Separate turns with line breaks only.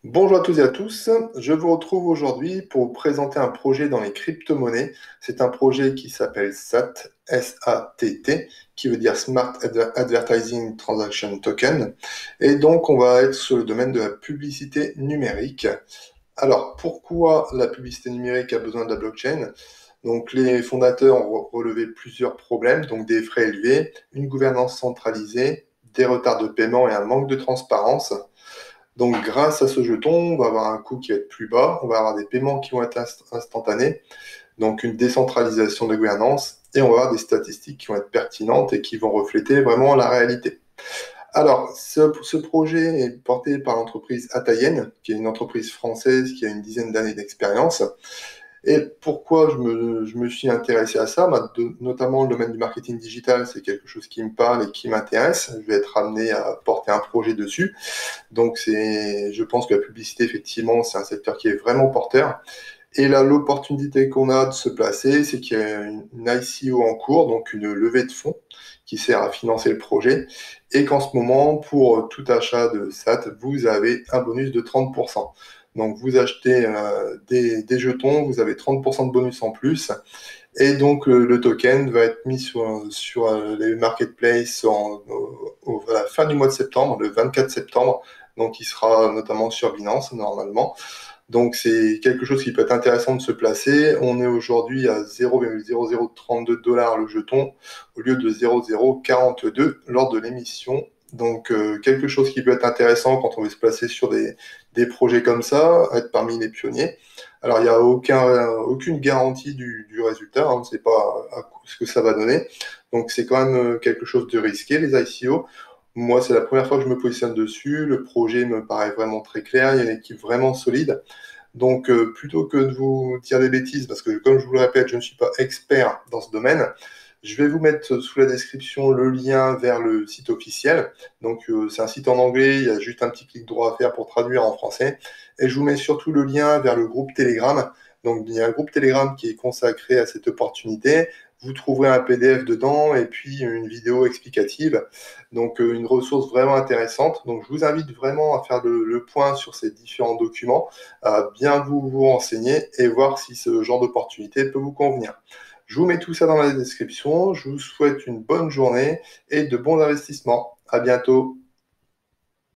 Bonjour à toutes et à tous, je vous retrouve aujourd'hui pour vous présenter un projet dans les crypto-monnaies. C'est un projet qui s'appelle SATT, S-A-T-T, qui veut dire Smart Advertising Transaction Token. Et donc on va être sur le domaine de la publicité numérique. Alors pourquoi la publicité numérique a besoin de la blockchain? Donc les fondateurs ont relevé plusieurs problèmes, donc des frais élevés, une gouvernance centralisée, des retards de paiement et un manque de transparence. Donc, grâce à ce jeton, on va avoir un coût qui va être plus bas, on va avoir des paiements qui vont être instantanés, donc une décentralisation de gouvernance, et on va avoir des statistiques qui vont être pertinentes et qui vont refléter vraiment la réalité. Alors, ce projet est porté par l'entreprise Atayenne, qui est une entreprise française qui a une dizaine d'années d'expérience. Et pourquoi je me suis intéressé à ça? Notamment le domaine du marketing digital, c'est quelque chose qui me parle et qui m'intéresse. Je vais être amené à porter un projet dessus. Donc je pense que la publicité, effectivement, c'est un secteur qui est vraiment porteur. Et là, l'opportunité qu'on a de se placer, c'est qu'il y a une ICO en cours, donc une levée de fonds qui sert à financer le projet, et qu'en ce moment, pour tout achat de SAT, vous avez un bonus de 30%. Donc vous achetez des jetons, vous avez 30% de bonus en plus, et donc le token va être mis sur les marketplaces à la fin du mois de septembre, le 24 septembre, donc il sera notamment sur Binance normalement. Donc c'est quelque chose qui peut être intéressant de se placer. On est aujourd'hui à 0,0032 dollars le jeton au lieu de 0,042 lors de l'émission. Donc quelque chose qui peut être intéressant quand on veut se placer sur des projets comme ça, être parmi les pionniers. Alors il n'y a aucune garantie du résultat, hein, on ne sait pas ce que ça va donner. Donc c'est quand même quelque chose de risqué, les ICO. Moi, c'est la première fois que je me positionne dessus. Le projet me paraît vraiment très clair. Il y a une équipe vraiment solide. Donc, plutôt que de vous dire des bêtises, parce que comme je vous le répète, je ne suis pas expert dans ce domaine, je vais vous mettre sous la description le lien vers le site officiel. Donc, c'est un site en anglais, il y a juste un petit clic droit à faire pour traduire en français. Et je vous mets surtout le lien vers le groupe Telegram. Donc, il y a un groupe Telegram qui est consacré à cette opportunité. Vous trouverez un PDF dedans et puis une vidéo explicative. Donc, une ressource vraiment intéressante. Donc, je vous invite vraiment à faire le point sur ces différents documents, à bien vous renseigner et voir si ce genre d'opportunité peut vous convenir. Je vous mets tout ça dans la description. Je vous souhaite une bonne journée et de bons investissements. À bientôt.